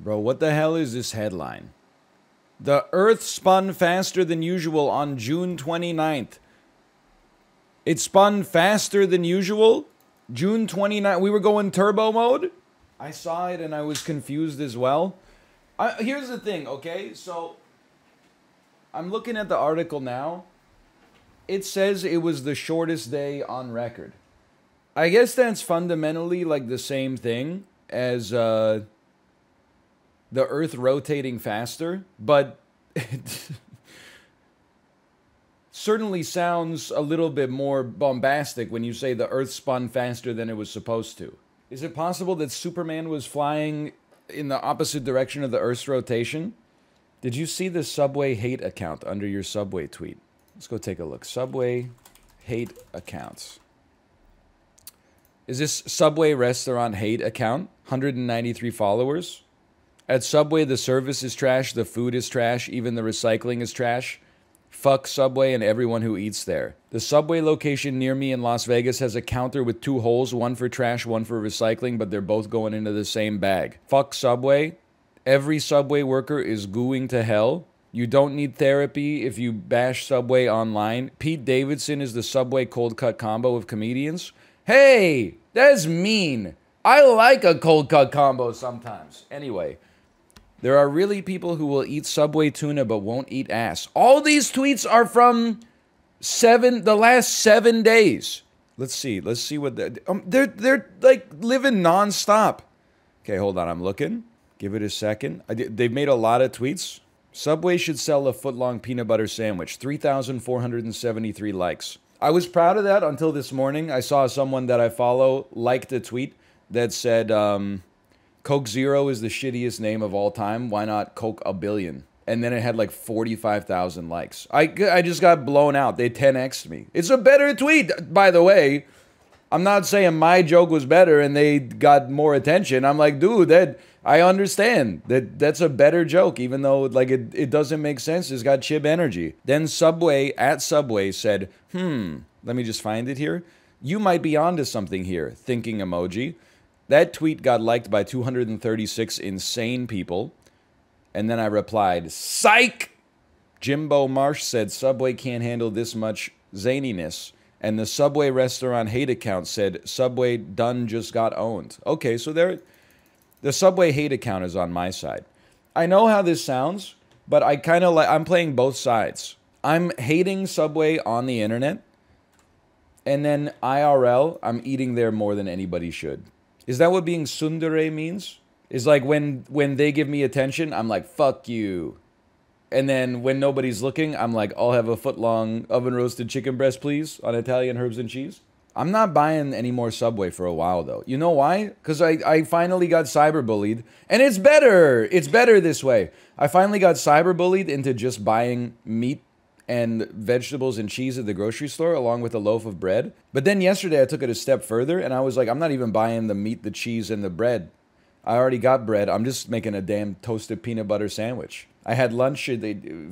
Bro, what the hell is this headline? The Earth spun faster than usual on June 29th. It spun faster than usual? June 29th. We were going turbo mode? I saw it and I was confused as well. Here's the thing, okay? So, I'm looking at the article now. It says it was the shortest day on record. I guess that's fundamentally like the same thing as the Earth rotating faster, but it certainly sounds a little bit more bombastic when you say the Earth spun faster than it was supposed to. Is it possible that Superman was flying in the opposite direction of the Earth's rotation? Did you see the Subway hate account under your Subway tweet? Let's go take a look. Subway hate accounts. Is this Subway restaurant hate account? 193 followers. At Subway, the service is trash, the food is trash, even the recycling is trash. Fuck Subway and everyone who eats there. The Subway location near me in Las Vegas has a counter with 2 holes, one for trash, one for recycling, but they're both going into the same bag. Fuck Subway. Every Subway worker is gooing to hell. You don't need therapy if you bash Subway online. Pete Davidson is the Subway cold cut combo of comedians. Hey, that's mean. I like a cold cut combo sometimes. Anyway, there are really people who will eat Subway tuna but won't eat ass. All these tweets are from the last 7 days. Let's see what they're like living nonstop. Okay, hold on, I'm looking. Give it a second. They've made a lot of tweets. Subway should sell a foot-long peanut butter sandwich. 3,473 likes. I was proud of that until this morning. I saw someone that I follow liked a tweet that said, Coke Zero is the shittiest name of all time. Why not Coke a billion? And then it had like 45,000 likes. I just got blown out. They 10x'd me. It's a better tweet, by the way. I'm not saying my joke was better and they got more attention. I'm like, dude, I understand that's a better joke, even though like it doesn't make sense. It's got chib energy. Then Subway said, let me just find it here. You might be onto something here, thinking emoji. That tweet got liked by 236 insane people. And then I replied, psych! Jimbo Marsh said Subway can't handle this much zaniness. And the Subway restaurant hate account said Subway done just got owned. Okay, so the Subway hate account is on my side. I know how this sounds, but I kind of like, I'm playing both sides. I'm hating Subway on the internet, and then IRL, I'm eating there more than anybody should. Is that what being tsundere means? Is like when they give me attention, I'm like, fuck you. And then when nobody's looking, I'm like, I'll have a foot-long oven-roasted chicken breast, please, on Italian herbs and cheese. I'm not buying any more Subway for a while, though. You know why? Because I finally got cyberbullied. And it's better. It's better this way. I finally got cyberbullied into just buying meat and vegetables and cheese at the grocery store along with a loaf of bread. But then yesterday I took it a step further and I was like, I'm not even buying the meat, the cheese, and the bread. I already got bread. I'm just making a damn toasted peanut butter sandwich. I had lunch.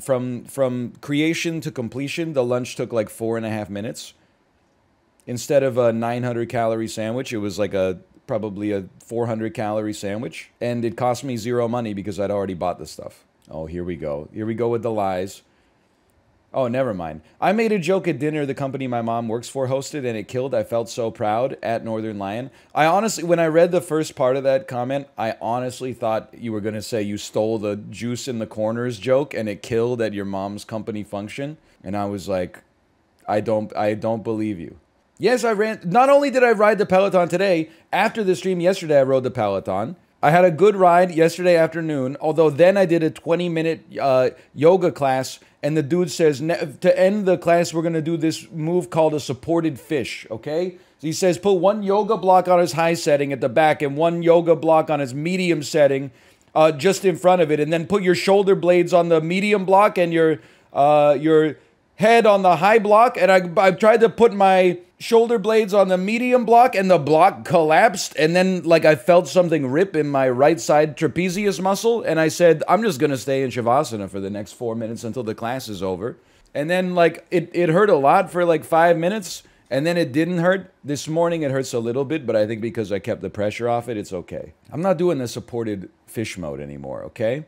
From creation to completion, the lunch took like 4.5 minutes. Instead of a 900-calorie sandwich, it was like probably a 400-calorie sandwich. And it cost me zero money because I'd already bought the stuff. Oh, here we go. Here we go with the lies. Oh, never mind. I made a joke at dinner the company my mom works for hosted, and it killed. I felt so proud at northernlion. I honestly, when I read the first part of that comment, I honestly thought you were going to say you stole the juice in the corners joke, and it killed at your mom's company function. And I was like, I don't believe you. Yes, I ran. Not only did I ride the Peloton today, after the stream yesterday, I rode the Peloton. I had a good ride yesterday afternoon, although then I did a 20-minute yoga class, and the dude says, to end the class, we're going to do this move called a supported fish, okay? So he says, put one yoga block on his high setting at the back and one yoga block on his medium setting just in front of it, and then put your shoulder blades on the medium block and your head on the high block, and I tried to put my shoulder blades on the medium block, and the block collapsed, and then like I felt something rip in my right side trapezius muscle, and I said, I'm just gonna stay in Shavasana for the next 4 minutes until the class is over. And then like it hurt a lot for like 5 minutes, And then it didn't hurt. This morning it hurts a little bit, but I think because I kept the pressure off it, it's okay. I'm not doing the supported fish mode anymore, okay?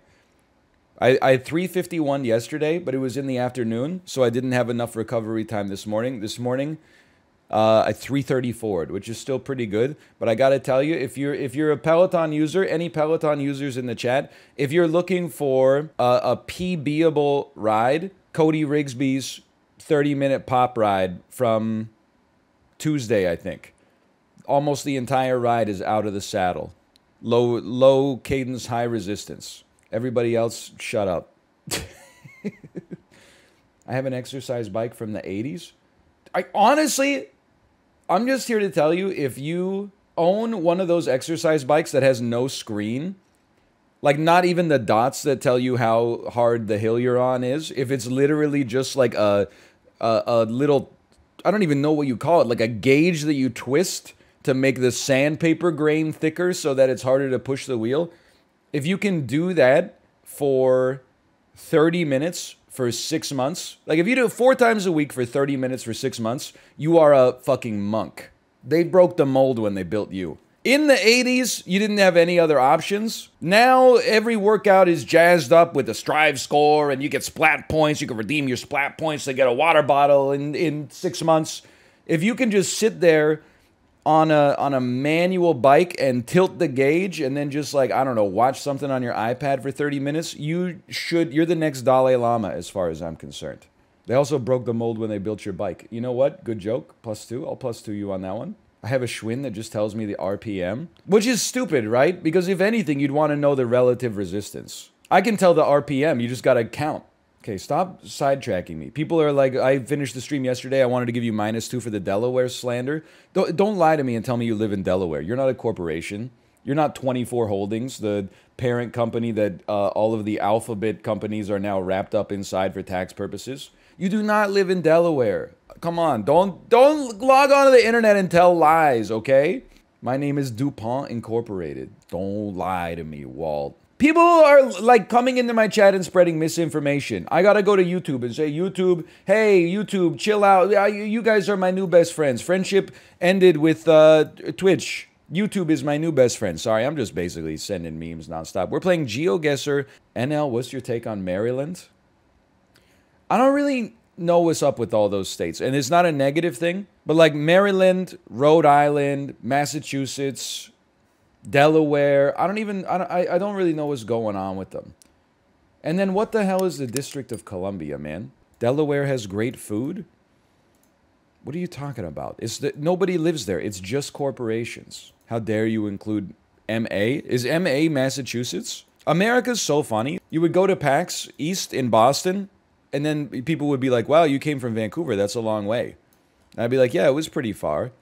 I had 351 yesterday, but it was in the afternoon, so I didn't have enough recovery time this morning. This morning, I 334'd, which is still pretty good. But I gotta tell you, if you're a Peloton user, any Peloton users in the chat, if you're looking for a PB-able ride, Cody Rigsby's 30-minute pop ride from Tuesday, I think. Almost the entire ride is out of the saddle. Low cadence, high resistance. Everybody else, shut up. I have an exercise bike from the 80s. Honestly, I'm just here to tell you, if you own one of those exercise bikes that has no screen, like not even the dots that tell you how hard the hill you're on is, if it's literally just like a little, I don't even know what you call it, like a gauge that you twist to make the sandpaper grain thicker so that it's harder to push the wheel. If you can do that for 30 minutes for 6 months, like if you do it 4 times a week for 30 minutes for 6 months, you are a fucking monk. They broke the mold when they built you. In the 80s, you didn't have any other options. Now, every workout is jazzed up with a Strive score, and you get splat points. You can redeem your splat points to get a water bottle in 6 months. If you can just sit there on a manual bike and tilt the gauge and then just, like, I don't know, watch something on your iPad for 30 minutes, you're the next Dalai Lama as far as I'm concerned. They also broke the mold when they built your bike. You know what? Good joke. +2. I'll +2 you on that one. I have a Schwinn that just tells me the RPM, which is stupid, right? Because if anything, you'd want to know the relative resistance. I can tell the RPM. You just got to count. Okay, stop sidetracking me. People are like, I finished the stream yesterday. I wanted to give you -2 for the Delaware slander. Don't lie to me and tell me you live in Delaware. You're not a corporation. You're not 24 Holdings, the parent company that all of the alphabet companies are now wrapped up inside for tax purposes. You do not live in Delaware. Come on, don't log onto the internet and tell lies, okay? My name is DuPont Incorporated. Don't lie to me, Walt. People are like coming into my chat and spreading misinformation. I gotta go to YouTube and say, YouTube, hey, YouTube, chill out. You guys are my new best friends. Friendship ended with Twitch. YouTube is my new best friend. Sorry, I'm just basically sending memes nonstop. We're playing GeoGussr. NL, what's your take on Maryland? I don't really know what's up with all those states. And it's not a negative thing, but like Maryland, Rhode Island, Massachusetts, Delaware, I don't really know what's going on with them. And then what the hell is the District of Columbia, man? Delaware has great food? What are you talking about? It's that nobody lives there. It's just corporations. How dare you include MA? Is MA Massachusetts? America's so funny. You would go to PAX East in Boston, and then people would be like, wow, you came from Vancouver. That's a long way. And I'd be like, yeah, it was pretty far.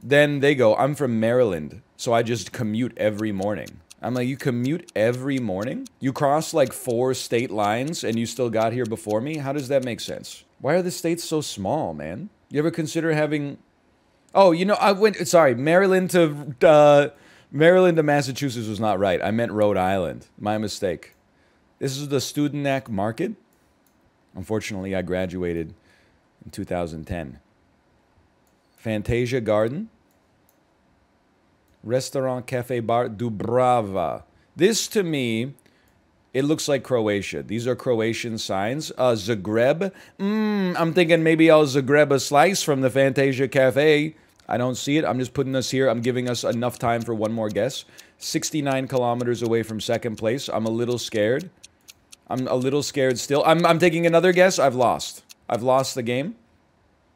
Then they go, I'm from Maryland, so I just commute every morning. I'm like, you commute every morning? You cross like 4 state lines and you still got here before me? How does that make sense? Why are the states so small, man? You ever consider having... Oh, you know, Maryland to Massachusetts was not right. I meant Rhode Island. My mistake. This is the Studenac Market. Unfortunately, I graduated in 2010. Fantasia Garden. Restaurant, cafe, bar, Dubrava. This, to me, it looks like Croatia. These are Croatian signs. Zagreb. I'm thinking maybe I'll Zagreb a slice from the Fantasia Cafe. I don't see it. I'm just putting us here. I'm giving us enough time for one more guess. 69 kilometers away from second place. I'm a little scared. I'm a little scared still. I'm taking another guess. I've lost. I've lost the game.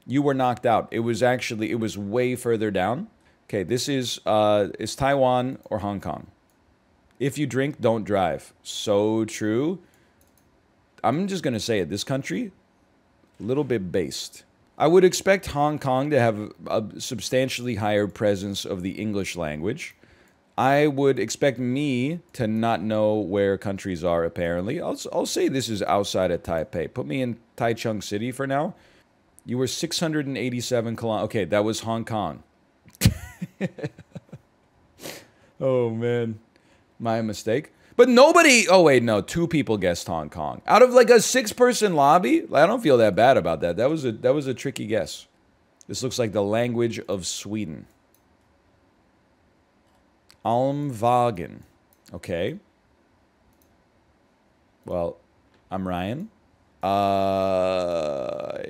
You were knocked out. It was way further down. Okay, this is Taiwan or Hong Kong. If you drink, don't drive. So true. I'm just going to say it. This country, a little bit based. I would expect Hong Kong to have a substantially higher presence of the English language. I would expect me to not know where countries are, apparently. I'll say this is outside of Taipei. Put me in Taichung City for now. You were 687 kilometers. Okay, that was Hong Kong. Oh, man. My mistake. But nobody... Oh, wait, no. 2 people guessed Hong Kong. Out of like a 6-person lobby? I don't feel that bad about that. That was a tricky guess. This looks like the language of Sweden. Almvagen. Okay. Well, I'm Ryan. I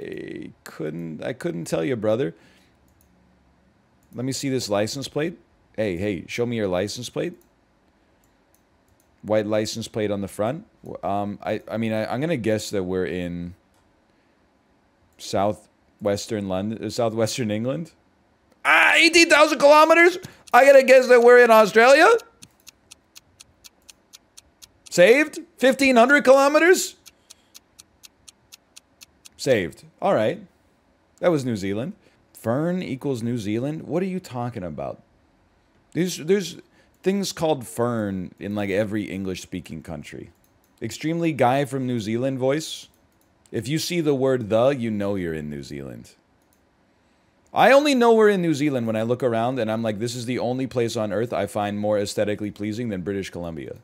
couldn't tell you, brother. Let me see this license plate. Hey, show me your license plate. White license plate on the front. I'm gonna guess that we're in southwestern London, southwestern England. 18,000 kilometers. I gotta guess that we're in Australia. Saved? 1,500 kilometers? Saved. All right. That was New Zealand. Fern equals New Zealand? What are you talking about? There's things called fern in like every English-speaking country. Extremely guy from New Zealand voice. If you see the word the, you know you're in New Zealand. I only know we're in New Zealand when I look around and I'm like, this is the only place on earth I find more aesthetically pleasing than British Columbia.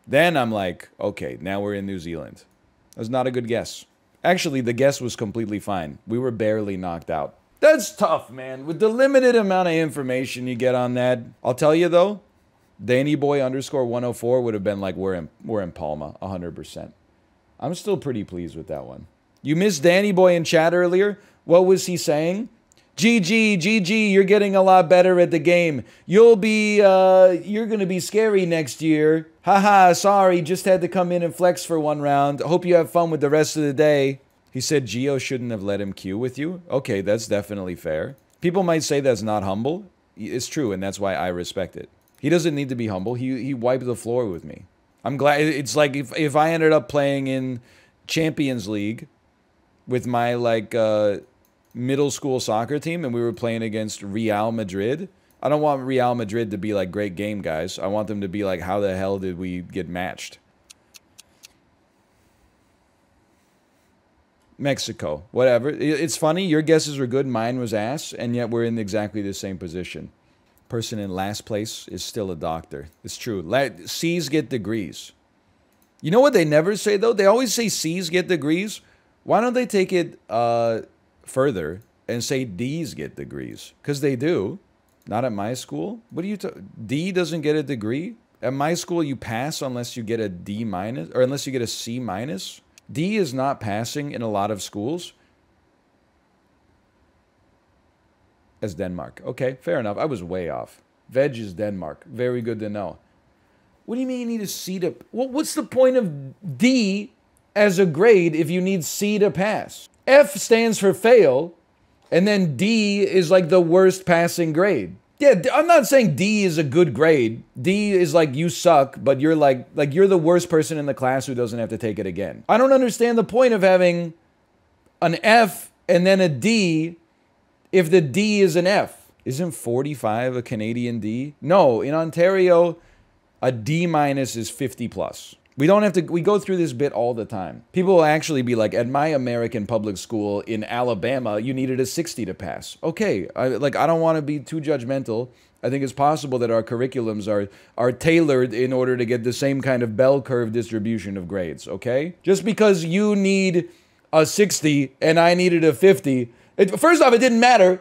Then I'm like, okay, now we're in New Zealand. That was not a good guess. Actually, the guess was completely fine. We were barely knocked out. That's tough, man. With the limited amount of information you get on that. I'll tell you, though, DannyBoy_104 would have been like, we're in Palma, 100%. I'm still pretty pleased with that one. You missed Danny Boy in chat earlier. What was he saying? GG, you're getting a lot better at the game. You're gonna be scary next year. Haha, sorry, just had to come in and flex for one round. Hope you have fun with the rest of the day. He said Geo shouldn't have let him queue with you. Okay, that's definitely fair. People might say that's not humble. It's true, and that's why I respect it. He doesn't need to be humble. He wiped the floor with me. I'm glad. It's like if I ended up playing in Champions League with my like middle school soccer team and we were playing against Real Madrid. I don't want Real Madrid to be like, great game, guys. I want them to be like, how the hell did we get matched? Mexico. Whatever. It's funny. Your guesses were good. Mine was ass. And yet we're in exactly the same position. Person in last place is still a doctor. It's true. C's get degrees. You know what they never say, though? They always say C's get degrees. Why don't they take it further and say D's get degrees? Because they do. Not at my school. What do you D doesn't get a degree? At my school, you pass unless you get a D minus, or unless you get a C minus. D is not passing in a lot of schools. As Denmark. Okay, fair enough. I was way off. Veg is Denmark. Very good to know. What do you mean you need a C to... What's the point of D as a grade if you need C to pass? F stands for fail, and then D is like the worst passing grade. Yeah, I'm not saying D is a good grade. D is like you suck, but you're like you're the worst person in the class who doesn't have to take it again. I don't understand the point of having an F and then a D if the D is an F. Isn't 45 a Canadian D? No, in Ontario, a D minus is 50 plus. We don't have to, we go through this bit all the time. People will actually be like, at my American public school in Alabama, you needed a 60 to pass. Okay, I don't want to be too judgmental. I think it's possible that our curriculums are tailored in order to get the same kind of bell curve distribution of grades, okay? Just because you need a 60 and I needed a 50, first off, it didn't matter.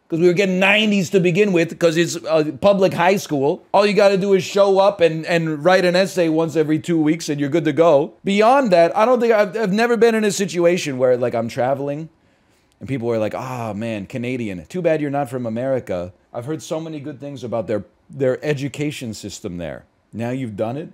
Because we were getting 90s to begin with, because it's a public high school. All you got to do is show up and write an essay once every 2 weeks and you're good to go. Beyond that, I don't think I've never been in a situation where like I'm traveling and people are like, ah, man, Canadian. Too bad you're not from America. I've heard so many good things about their education system there. Now you've done it?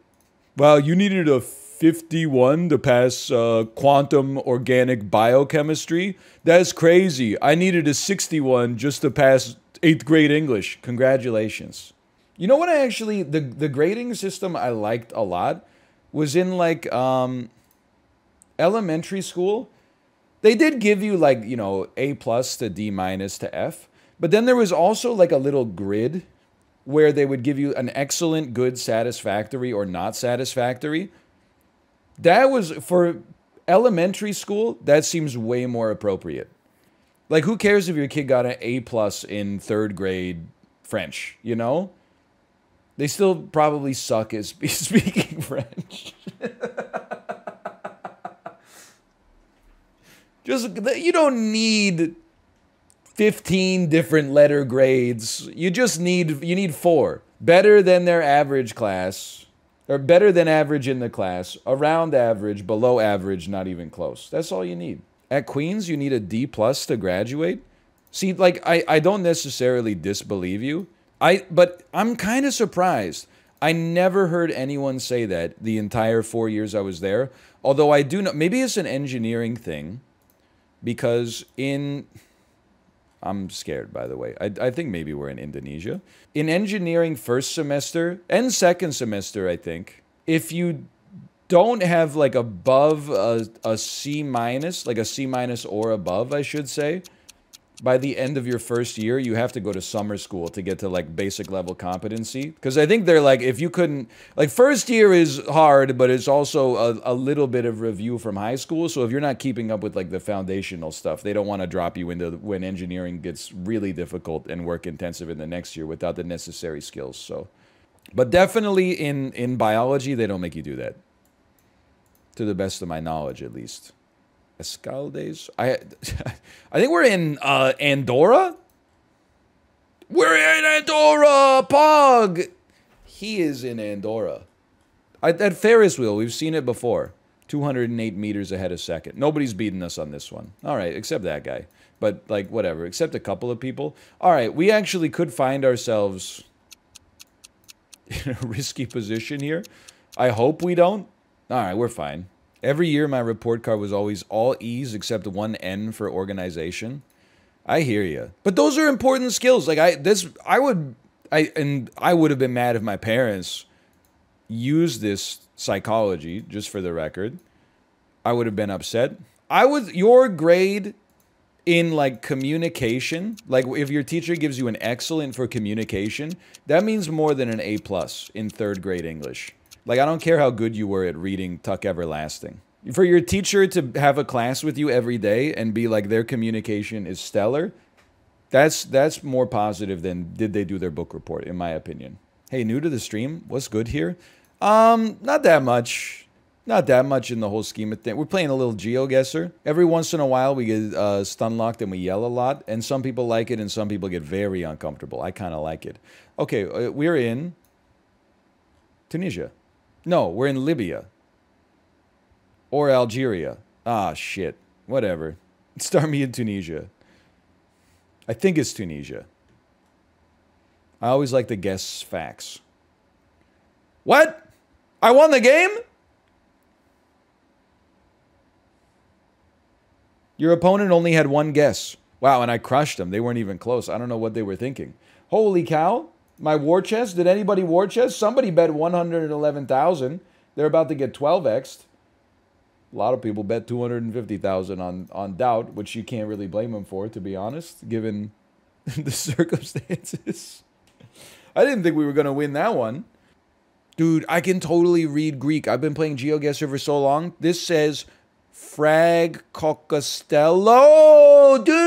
Well, you needed a 51 to pass quantum organic biochemistry? That's crazy. I needed a 61 just to pass 8th grade English. Congratulations. You know what I actually, the grading system I liked a lot was in like elementary school. They did give you like, you know, A plus to D minus to F. But then there was also like a little grid where they would give you an excellent, good, satisfactory, or not satisfactory. That was, for elementary school, that seems way more appropriate. Like, who cares if your kid got an A plus in 3rd grade French, you know? They still probably suck at speaking French. Just, you don't need 15 different letter grades. You need 4. Better than their average class, or better than average in the class, around average, below average, not even close. That's all you need. At Queens, you need a D+ to graduate. See, like, I don't necessarily disbelieve you. But I'm kind of surprised. I never heard anyone say that the entire 4 years I was there. Although I do know, maybe it's an engineering thing. Because I'm scared, by the way. I think maybe we're in Indonesia. In engineering first semester and second semester, I think, if you don't have like above a C-, like a C- or above, I should say, by the end of your first year, you have to go to summer school to get to like basic level competency. Because I think they're like, if you couldn't, like first year is hard, but it's also a little bit of review from high school. So if you're not keeping up with like the foundational stuff, they don't want to drop you into when engineering gets really difficult and work intensive in the next year without the necessary skills. So, but definitely in biology, they don't make you do that. To the best of my knowledge, at least. Escaldes? I think we're in Andorra? We're in Andorra! Pog! He is in Andorra. At Ferris wheel, we've seen it before. 208 meters ahead a second. Nobody's beating us on this one. Alright, except that guy. But, like, whatever. Except a couple of people. Alright, we actually could find ourselves in a risky position here. I hope we don't. Alright, we're fine. Every year, my report card was always all E's except one N for organization. I hear you, but those are important skills. Like I would have been mad if my parents used this psychology. Just for the record, I would have been upset. Your grade in like communication, like if your teacher gives you an excellent for communication, that means more than an A+ in 3rd grade English. Like, I don't care how good you were at reading Tuck Everlasting. For your teacher to have a class with you every day and be like, their communication is stellar, that's more positive than did they do their book report, in my opinion. Hey, new to the stream? What's good here? Not that much. Not that much in the whole scheme of things. We're playing a little GeoGuessr. Every once in a while, we get stun locked and we yell a lot. And some people like it and some people get very uncomfortable. I kind of like it. Okay, we're in Tunisia. No, we're in Libya. Or Algeria. Ah, shit. Whatever. Start me in Tunisia. I think it's Tunisia. I always like to guess facts. What? I won the game? Your opponent only had one guess. Wow, and I crushed them. They weren't even close. I don't know what they were thinking. Holy cow. My war chest? Did anybody war chest? Somebody bet 111,000. They're about to get 12x'd. A lot of people bet 250,000 on doubt, which you can't really blame them for, to be honest, given the circumstances. I didn't think we were going to win that one. Dude, I can totally read Greek. I've been playing GeoGuessr for so long. This says Frag Cocostello. Dude!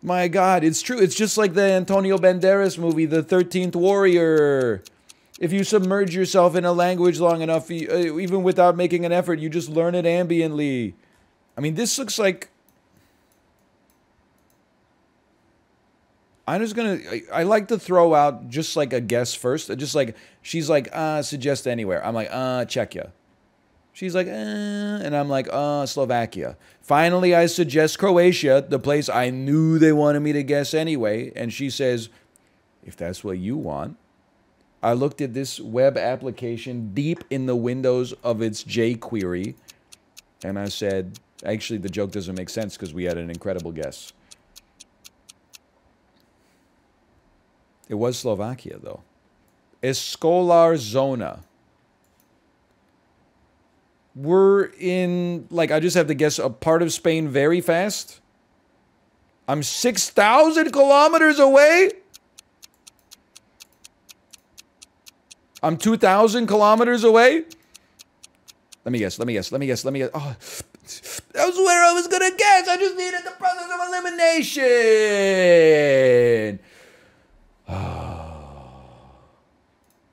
My God, it's true. It's just like the Antonio Banderas movie, The 13th Warrior. If you submerge yourself in a language long enough, even without making an effort, you just learn it ambiently. I mean, this looks like... I'm just gonna... I like to throw out just like a guess first. Just like, she's like, suggest anywhere. I'm like, Czechia. She's like, and I'm like, Slovakia. Finally, I suggest Croatia, the place I knew they wanted me to guess anyway. And she says, if that's what you want. I looked at this web application deep in the windows of its jQuery. And I said, actually, the joke doesn't make sense because we had an incredible guess. It was Slovakia, though. Escolar Zona. We're in, like, I just have to guess a part of Spain very fast. I'm 6,000 kilometers away? I'm 2,000 kilometers away? Let me guess. Oh, that was where I was gonna guess. I just needed the process of elimination.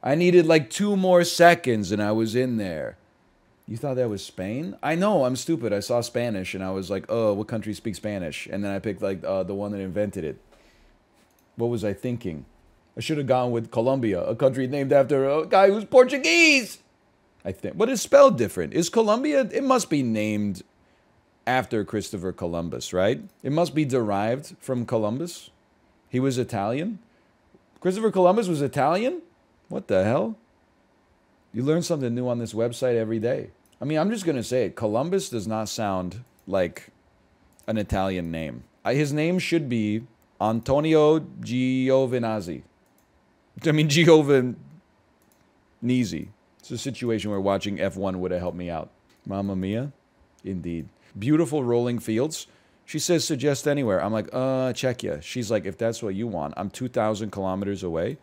I needed like 2 more seconds and I was in there. You thought that was Spain? I know, I'm stupid. I saw Spanish and I was like, oh, what country speaks Spanish? And then I picked like the one that invented it. What was I thinking? I should have gone with Colombia, a country named after a guy who's Portuguese. I think. But it's spelled different. Is Colombia? It must be named after Christopher Columbus, right? It must be derived from Columbus. He was Italian. Christopher Columbus was Italian? What the hell? You learn something new on this website every day. I mean, I'm just going to say it. Columbus does not sound like an Italian name. His name should be Antonio Giovinazzi. I mean, Giovinazzi. It's a situation where watching F1 would have helped me out. Mamma mia. Indeed. Beautiful rolling fields. She says, suggest anywhere. I'm like, Czechia. She's like, if that's what you want. I'm 2,000 kilometers away.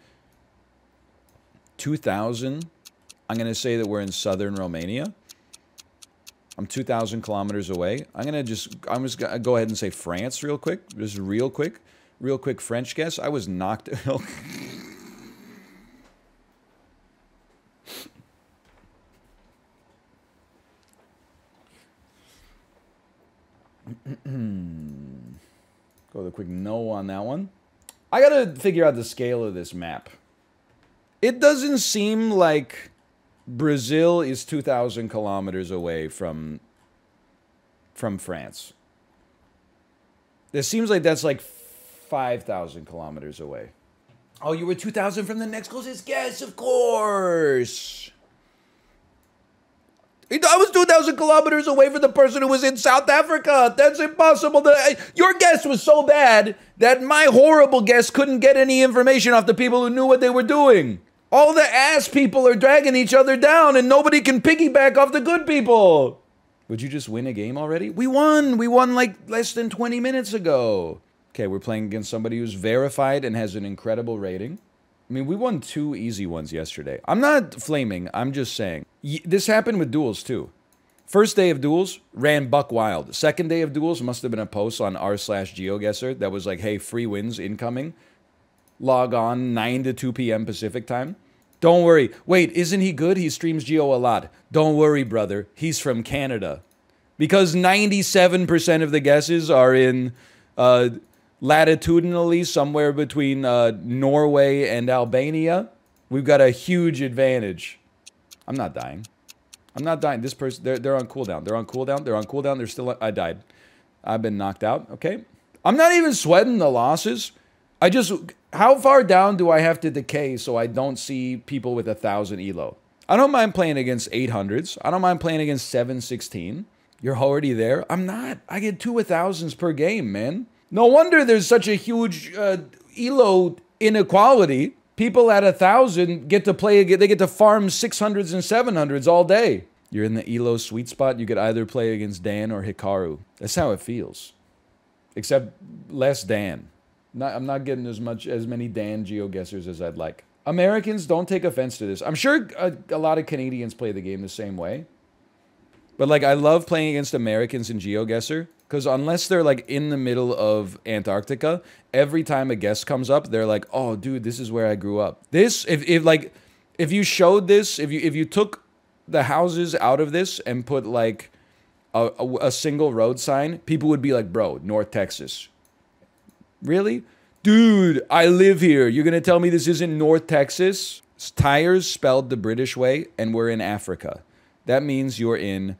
2,000? I'm going to say that we're in southern Romania. I'm 2,000 kilometers away. I'm just going to go ahead and say France real quick. Just real quick. Real quick French guess. I was knocked... Go with a quick no on that one. I gotta figure out the scale of this map. It doesn't seem like Brazil is 2,000 kilometers away from France. It seems like that's like 5,000 kilometers away. Oh, you were 2,000 from the next closest guess, of course. I was 2,000 kilometers away from the person who was in South Africa. That's impossible. Your guess was so bad that my horrible guess couldn't get any information off the people who knew what they were doing. All the ass people are dragging each other down and nobody can piggyback off the good people. Would you just win a game already? We won. We won like less than 20 minutes ago. Okay, we're playing against somebody who's verified and has an incredible rating. I mean, we won 2 easy ones yesterday. I'm not flaming. I'm just saying. This happened with duels, too. First day of duels, ran buck wild. Second day of duels must have been a post on r/GeoGussr that was like, hey, free wins incoming. Log on 9 to 2 p.m. Pacific time. Don't worry. Wait, isn't he good? He streams Geo a lot. Don't worry, brother. He's from Canada. Because 97% of the guesses are in... latitudinally somewhere between Norway and Albania, we've got a huge advantage. I'm not dying. I'm not dying. This person, they're on cooldown. They're on cooldown. They're on cooldown. They're still... I died. I've been knocked out. Okay. I'm not even sweating the losses. I just... How far down do I have to decay so I don't see people with 1,000 elo? I don't mind playing against 800s. I don't mind playing against 716. You're already there? I'm not. I get 2 1,000s per game, man. No wonder there's such a huge elo inequality. People at 1,000 get to play, they get to farm 600s and 700s all day. You're in the elo sweet spot. You could either play against Dan or Hikaru. That's how it feels. Except less Dan. I'm not getting as many Dan GeoGuessrs as I'd like. Americans, don't take offense to this. I'm sure a lot of Canadians play the game the same way. But like, I love playing against Americans in GeoGuessr. Because unless they're like in the middle of Antarctica, every time a guest comes up, they're like, "Oh, dude, this is where I grew up." This, if you showed this, if you took the houses out of this and put like a single road sign, people would be like, "Bro, North Texas." Really, dude? I live here. You're gonna tell me this isn't North Texas? It's tires spelled the British way, and we're in Africa. That means you're in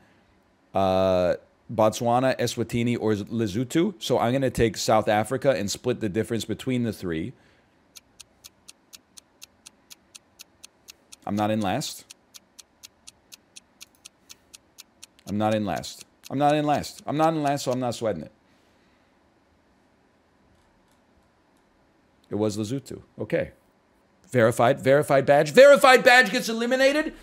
Botswana, Eswatini, or Lesotho. So I'm going to take South Africa and split the difference between the 3. I'm not in last. I'm not in last. I'm not in last. I'm not in last, so I'm not sweating it. It was Lesotho. Okay. Verified. Verified badge. Verified badge gets eliminated.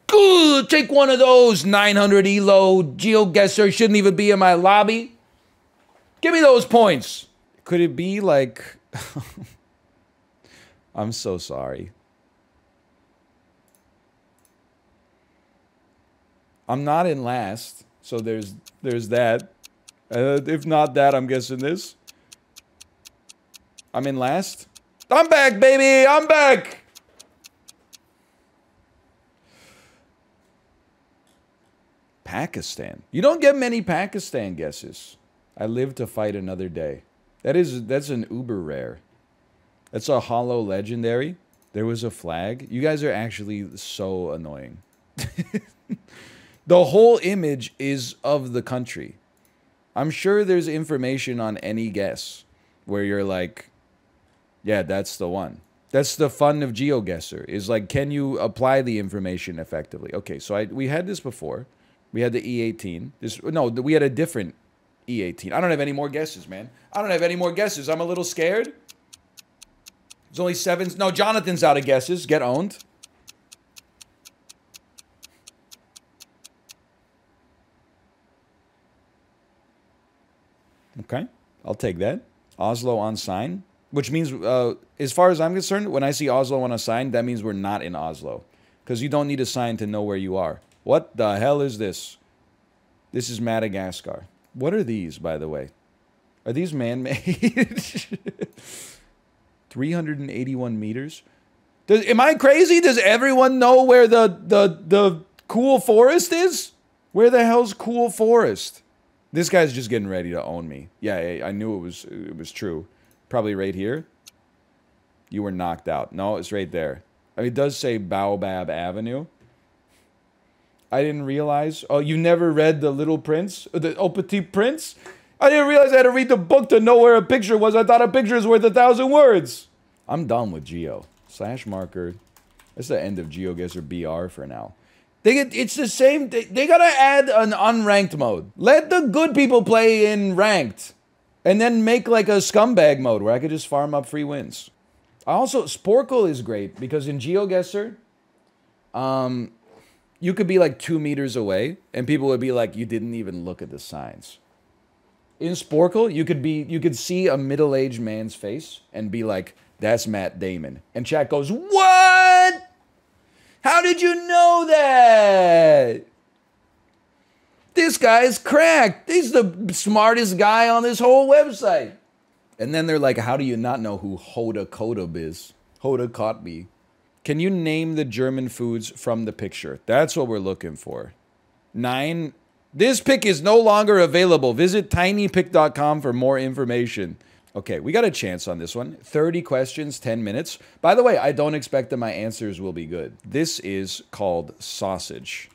Good. Take one of those. 900 elo. GeoGuessr shouldn't even be in my lobby. Give me those points. Could it be like... I'm so sorry. I'm not in last, so there's that. If not that, I'm guessing this. I'm in last. I'm back, baby. I'm back. Pakistan. You don't get many Pakistan guesses. I live to fight another day. That's an uber rare. That's a hollow legendary. There was a flag. You guys are actually so annoying. The whole image is of the country. I'm sure there's information on any guess where you're like, yeah, that's the one. That's the fun of GeoGussr, is like, can you apply the information effectively? Okay, so we had this before. We had the E18. We had a different E18. I don't have any more guesses, man. I don't have any more guesses. I'm a little scared. There's only 7. No, Jonathan's out of guesses. Get owned. Okay, I'll take that. Oslo on sign, which means, as far as I'm concerned, when I see Oslo on a sign, that means we're not in Oslo. Because you don't need a sign to know where you are. What the hell is this? This is Madagascar. What are these, by the way? Are these man-made? 381 meters? Am I crazy? Does everyone know where the cool forest is? Where the hell's cool forest? This guy's just getting ready to own me. Yeah, I knew it was true. Probably right here. You were knocked out. No, it's right there. I mean, it does say Baobab Avenue. I didn't realize. Oh, you never read The Little Prince? The Petit Prince? I didn't realize I had to read the book to know where a picture was. I thought a picture is worth 1,000 words. I'm done with Geo. Slash marker. That's the end of GeoGussr BR for now. It's the same. They gotta add an unranked mode. Let the good people play in ranked. And then make like a scumbag mode where I could just farm up free wins. Sporcle is great because in GeoGuessr, you could be like 2 meters away and people would be like, you didn't even look at the signs. In Sporcle, you could see a middle-aged man's face and be like, that's Matt Damon. And chat goes, what? How did you know that? This guy's cracked. He's the smartest guy on this whole website. And then they're like, how do you not know who Hoda Kotb is? Hoda Kotb. Can you name the German foods from the picture? That's what we're looking for. 9. This pick is no longer available. Visit tinypick.com for more information. Okay, we got a chance on this one. 30 questions, 10 minutes. By the way, I don't expect that my answers will be good. This is called sausage.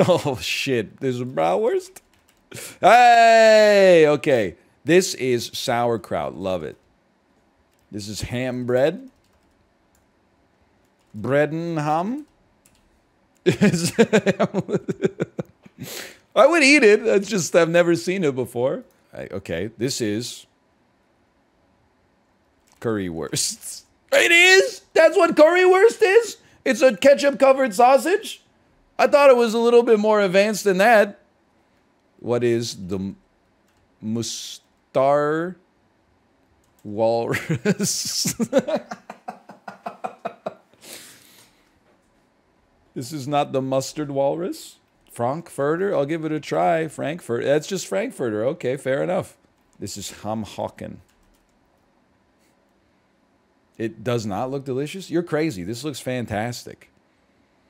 Oh, shit. This is bratwurst? Hey! Okay. This is sauerkraut. Love it. This is ham bread. Breadenham. I would eat it. It's just I've never seen it before. Okay, this is currywurst. It is? That's what currywurst is? It's a ketchup-covered sausage? I thought it was a little bit more advanced than that. What is the Mustar walrus? This is not the mustard walrus? Frankfurter? I'll give it a try. Frankfurt. That's just Frankfurter. Okay, fair enough. This is Hamhocken. It does not look delicious? You're crazy. This looks fantastic.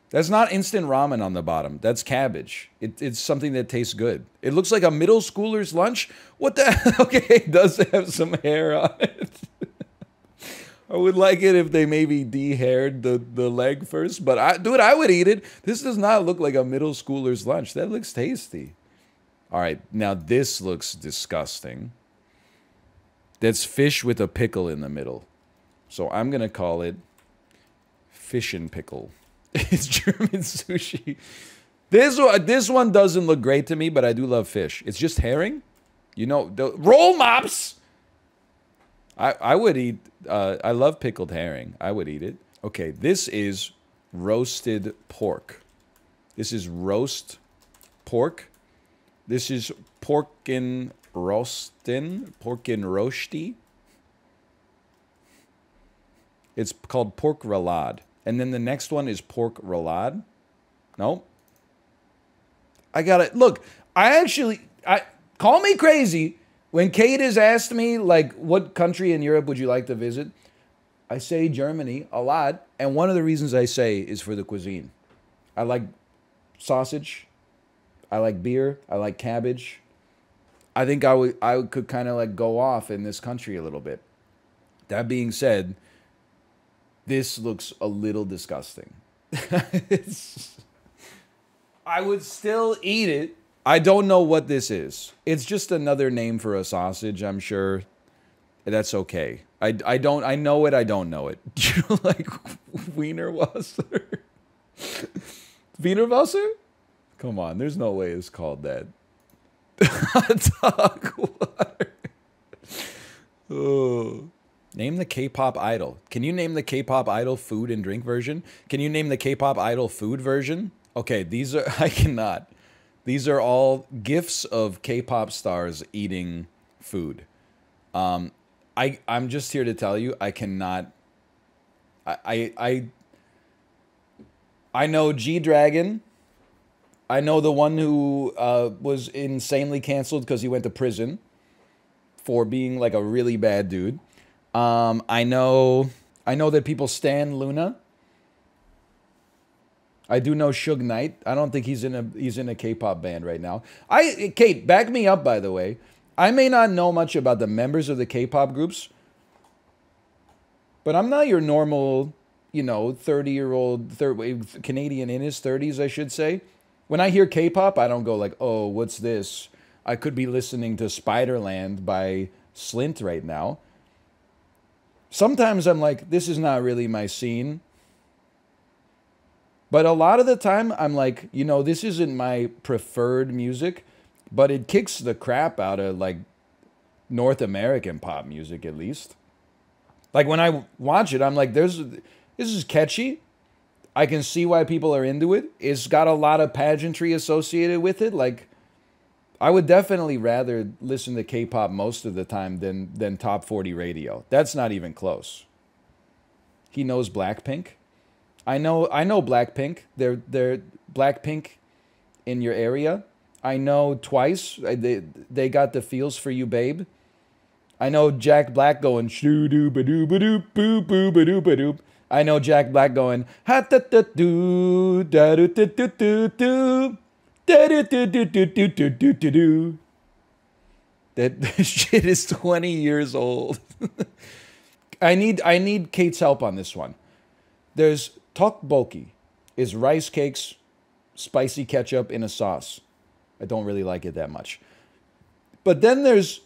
That's not instant ramen on the bottom. That's cabbage. It's something that tastes good. It looks like a middle schooler's lunch. What the? Okay, it does have some hair on it. I would like it if they maybe de-haired the leg first. But, dude, I would eat it. This does not look like a middle schooler's lunch. That looks tasty. All right, now this looks disgusting. That's fish with a pickle in the middle. So I'm going to call it fish and pickle. It's German sushi. This one doesn't look great to me, but I do love fish. It's just herring. You know, the roll mops. I would eat, I love pickled herring. I would eat it. Okay, this is roasted pork. This is roast pork. This is porkin roastin, porkin roasti. It's called pork roulade. And then the next one is pork roulade. No. I got it. Look, call me crazy. When Kate has asked me, like, what country in Europe would you like to visit? I say Germany a lot. And one of the reasons I say is for the cuisine. I like sausage. I like beer. I like cabbage. I think I could kind of like go off in this country a little bit. That being said, this looks a little disgusting. I would still eat it. I don't know what this is. It's just another name for a sausage, I'm sure. That's okay. I know it, I don't know it. Do you like Wienerwasser? Wienerwasser? Come on, there's no way it's called that. Hot dog water. Oh. Name the K-pop idol. Can you name the K-pop idol food and drink version? Can you name the K-pop idol food version? Okay, these are, I cannot. These are all gifs of K-pop stars eating food. I'm just here to tell you, I cannot. I know G-Dragon. I know the one who was insanely canceled because he went to prison for being like a really bad dude. I know that people stan Luna. I do know Suge Knight. I don't think he's in a K-pop band right now. Kate, back me up, by the way. I may not know much about the members of the K-pop groups, but I'm not your normal, you know, 30-year-old Canadian in his 30s, I should say. When I hear K-pop, I don't go like, oh, what's this? I could be listening to Spiderland by Slint right now. Sometimes I'm like, this is not really my scene. But a lot of the time, I'm like, you know, this isn't my preferred music, but it kicks the crap out of, like, North American pop music, at least. Like, when I watch it, I'm like, this is catchy. I can see why people are into it. It's got a lot of pageantry associated with it. Like, I would definitely rather listen to K-pop most of the time than Top 40 radio. That's not even close. He knows Blackpink. I know Blackpink. They're Blackpink in your area. I know Twice. They got the feels for you, babe. I know Jack Black going shoo doo ba doo ba doo boo boo ba doo ba doo. I know Jack Black going ha da da doo da doo doo doo doo doo da doo doo doo doo doo doo doo doo doo. That shit is 20 years old. I need Kate's help on this one. There's tteokbokki, is rice cakes, spicy ketchup in a sauce. I don't really like it that much. But then there's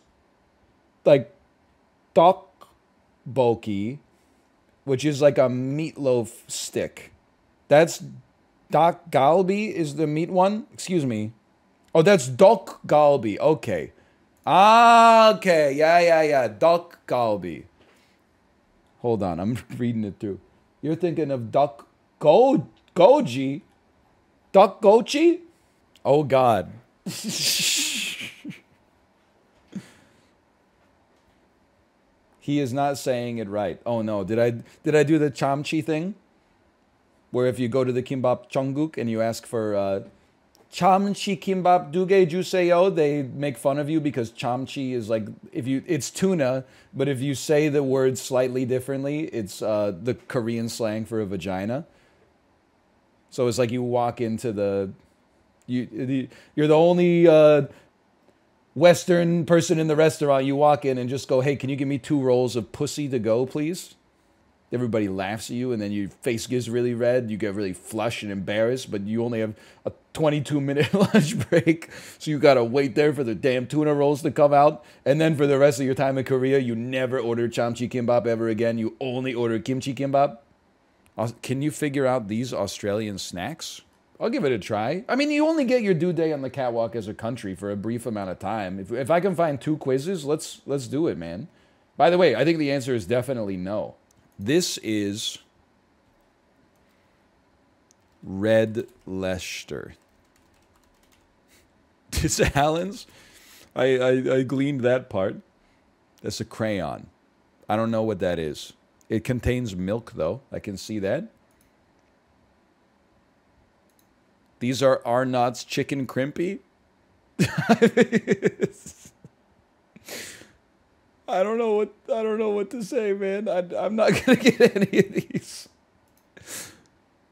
like tteokbokki, which is like a meatloaf stick. That's dak galbi is the meat one. Excuse me. Oh, that's dok galbi. Okay. Ah, okay. Yeah. Dok galbi. Hold on. I'm reading it through. You're thinking of duck goji? Duck gochi? Oh, God. He is not saying it right. Oh, no. Did I do the chamchi thing? Where if you go to the kimbap Cheongguk and you ask for chamchi kimbap duge juseyo, they make fun of you because chamchi is like, it's tuna, but if you say the word slightly differently, it's the Korean slang for a vagina. So it's like you walk into you're the only Western person in the restaurant. You walk in and just go, hey, can you give me 2 rolls of pussy to go, please? Everybody laughs at you, and then your face gets really red. You get really flushed and embarrassed, but you only have a 22-minute lunch break, so you gotta wait there for the damn tuna rolls to come out. And then for the rest of your time in Korea, you never order chamchi kimbap ever again. You only order kimchi kimbap. Can you figure out these Australian snacks? I'll give it a try. I mean, you only get your due day on the catwalk as a country for a brief amount of time. If I can find 2 quizzes, let's do it, man. By the way, I think the answer is definitely no. This is Red Leicester. It's Allen's. I gleaned that part. That's a crayon. I don't know what that is. It contains milk, though. I can see that. These are Arnott's chicken crimpy. I don't know what to say, man. I'm not gonna get any of these.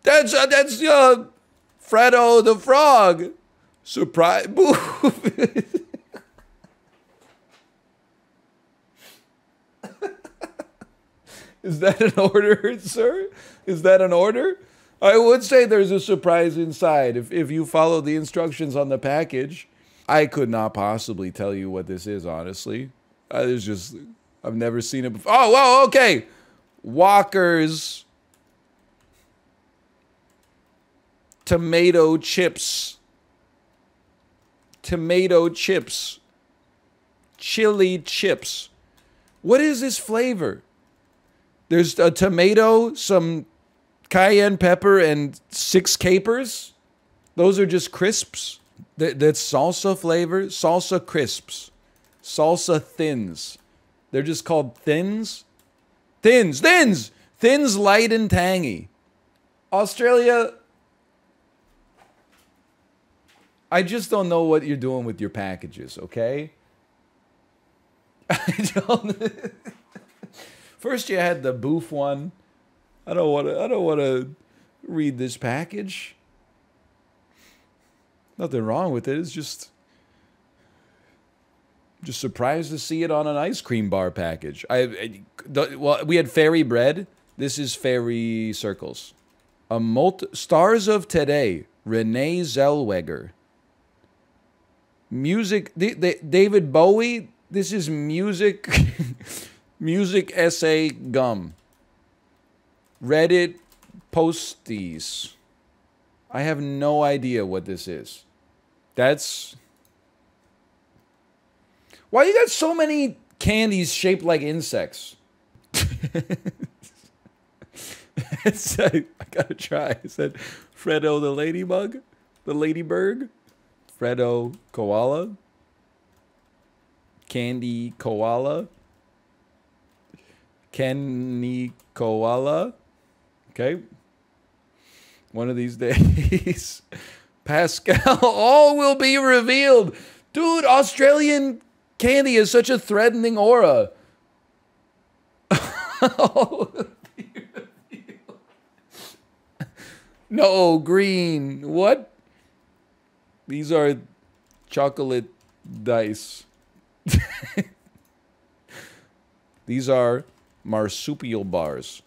That's Fredo the frog. Surprise. Boo. Is that an order, sir? Is that an order? I would say there's a surprise inside if you follow the instructions on the package. I could not possibly tell you what this is, honestly. I've never seen it before. Oh, well, okay. Walker's tomato chips. Tomato chips. Chili chips. What is this flavor? There's a tomato, some cayenne pepper, and 6 capers. Those are just crisps. That's salsa flavor. Salsa crisps. Salsa thins. They're just called thins. Thins. Thins. Thins, light and tangy. Australia. I just don't know what you're doing with your packages, okay? I don't. First you had the boof one. I don't want to read this package. Nothing wrong with it. It's just surprised to see it on an ice cream bar package. Well, we had fairy bread. This is fairy circles. Stars of Today. Renee Zellweger. Music. David Bowie. This is music. Music essay gum. Reddit posties. I have no idea what this is. That's... Why you got so many candies shaped like insects? I gotta try. Is that Fredo the ladybug? The ladybird? Fredo koala? Candy koala? Kenny koala? Okay. One of these days. Pascal, all will be revealed. Dude, Australian candy has such a threatening aura. No, green. What? These are chocolate dice. These are marsupial bars.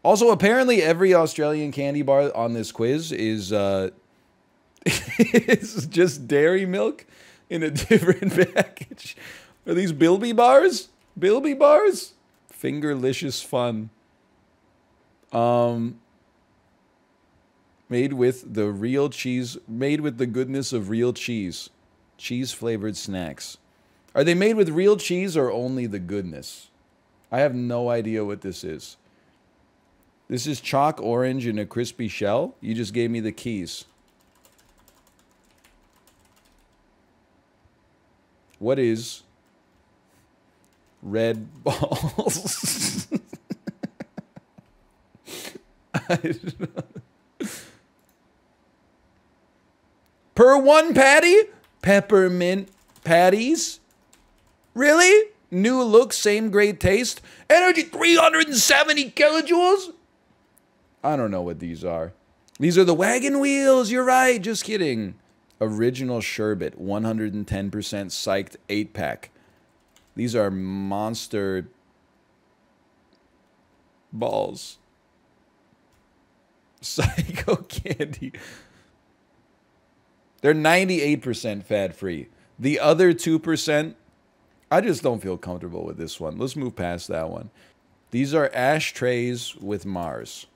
Also, apparently every Australian candy bar on this quiz is it's just dairy milk in a different package. Are these Bilby bars? Bilby bars? Fingerlicious fun. Made with the real cheese, made with the goodness of real cheese. Cheese flavored snacks. Are they made with real cheese or only the goodness? I have no idea what this is. This is chalk orange in a crispy shell. You just gave me the keys. What is red balls? I don't know. Per one patty? Peppermint patties? Really? New look, same great taste. Energy 370 kilojoules? I don't know what these are. These are the wagon wheels. You're right. Just kidding. Original sherbet, 110% psyched 8-pack. These are monster balls. Psycho candy. They're 98% fat-free. The other 2%, I just don't feel comfortable with this one. Let's move past that one. These are ashtrays with Mars.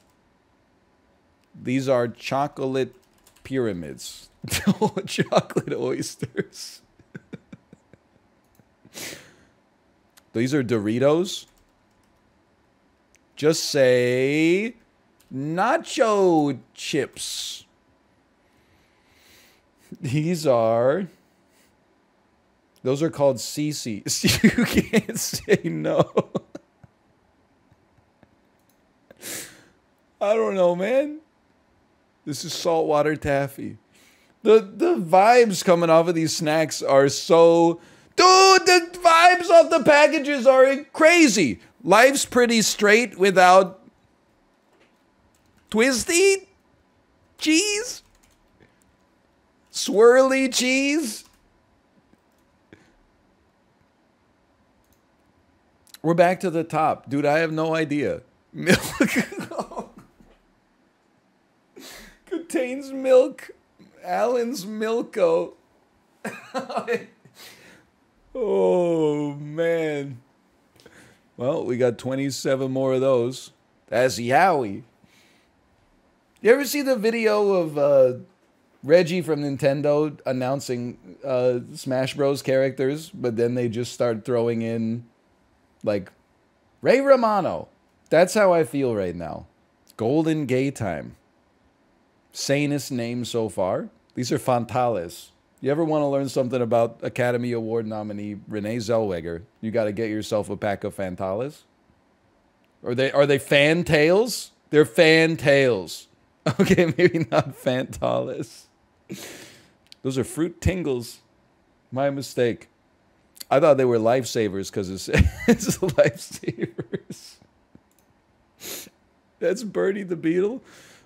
These are chocolate pyramids. Chocolate oysters. These are Doritos. Just say nacho chips. Those are called CCs. You can't say no. I don't know, man. This is saltwater taffy. The vibes coming off of these snacks are so... Dude, the vibes off the packages are crazy. Life's pretty straight without... twisty cheese? Swirly cheese? We're back to the top. Dude, I have no idea. Milk. Contains milk. Allen's Milko. Oh, man. Well, we got 27 more of those. That's Yowie. You ever see the video of Reggie from Nintendo announcing Smash Bros. Characters, but then they just start throwing in, like, Ray Romano? That's how I feel right now. Golden Gay Time. Sanest name so far. These are Fantales. You ever want to learn something about Academy Award nominee Renee Zellweger? You got to get yourself a pack of Fantales. Are they Fantails? They're Fantails. Okay, maybe not Fantales. Those are Fruit Tingles. My mistake. I thought they were lifesavers because it's lifesavers. That's Bertie the Beetle.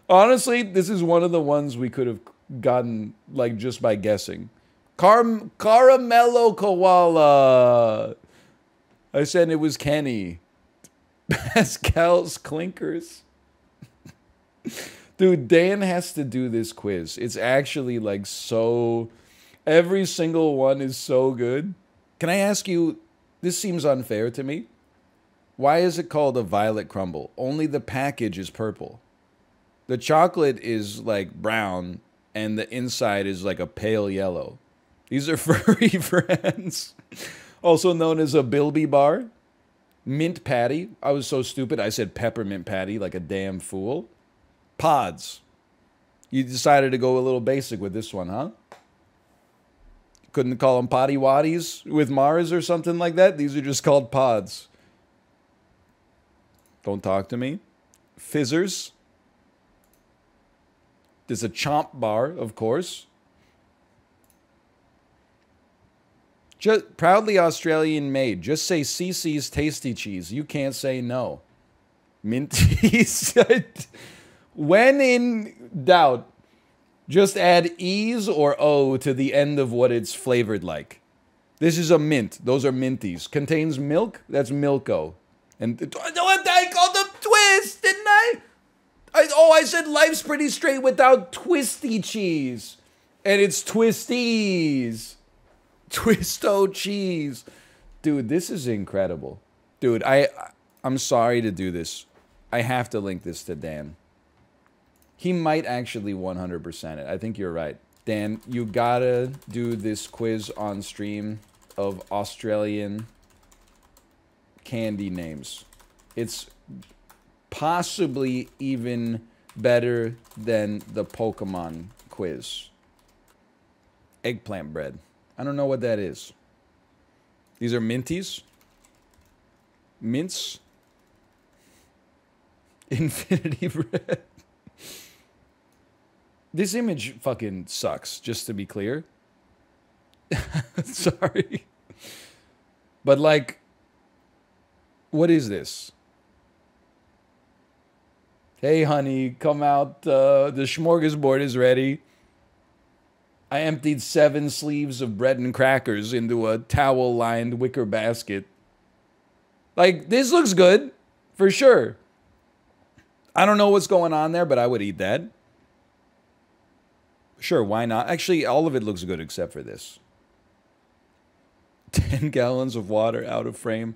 Honestly, this is one of the ones we could have gotten, like, just by guessing. Caramello Koala. I said it was Kenny. Pascal's Clinkers. Dude, Dan has to do this quiz. It's actually, like, so... Every single one is so good. Can I ask you... This seems unfair to me. Why is it called a violet crumble? Only the package is purple. The chocolate is, like, brown, and the inside is, like, a pale yellow. These are furry friends. Also known as a Bilby bar. Mint patty. I was so stupid, I said peppermint patty like a damn fool. Pods. You decided to go a little basic with this one, huh? Couldn't call them potty waddies with Mars or something like that? These are just called pods. Don't talk to me. Fizzers. There's a chomp bar, of course. Just proudly Australian made. Just say CC's Tasty Cheese. You can't say no. Minties. When in doubt, just add E's or O to the end of what it's flavored like. This is a mint. Those are minties. Contains milk. That's Milko. And I called them twist, didn't I? I said life's pretty straight without twisty cheese. And it's twisties. Twisto cheese. Dude, this is incredible. Dude, I'm sorry to do this. I have to link this to Dan. He might actually 100% it. I think you're right. Dan, you gotta do this quiz on stream of Australian candy names. It's possibly even better than the Pokemon quiz. Eggplant bread. I don't know what that is. These are minties. Mints. Infinity bread. This image fucking sucks, just to be clear. Sorry. But, like, what is this? Hey, honey, come out. The smorgasbord is ready. I emptied 7 sleeves of bread and crackers into a towel-lined wicker basket. Like, this looks good, for sure. I don't know what's going on there, but I would eat that. Sure, why not? Actually, all of it looks good except for this. 10 gallons of water out of frame.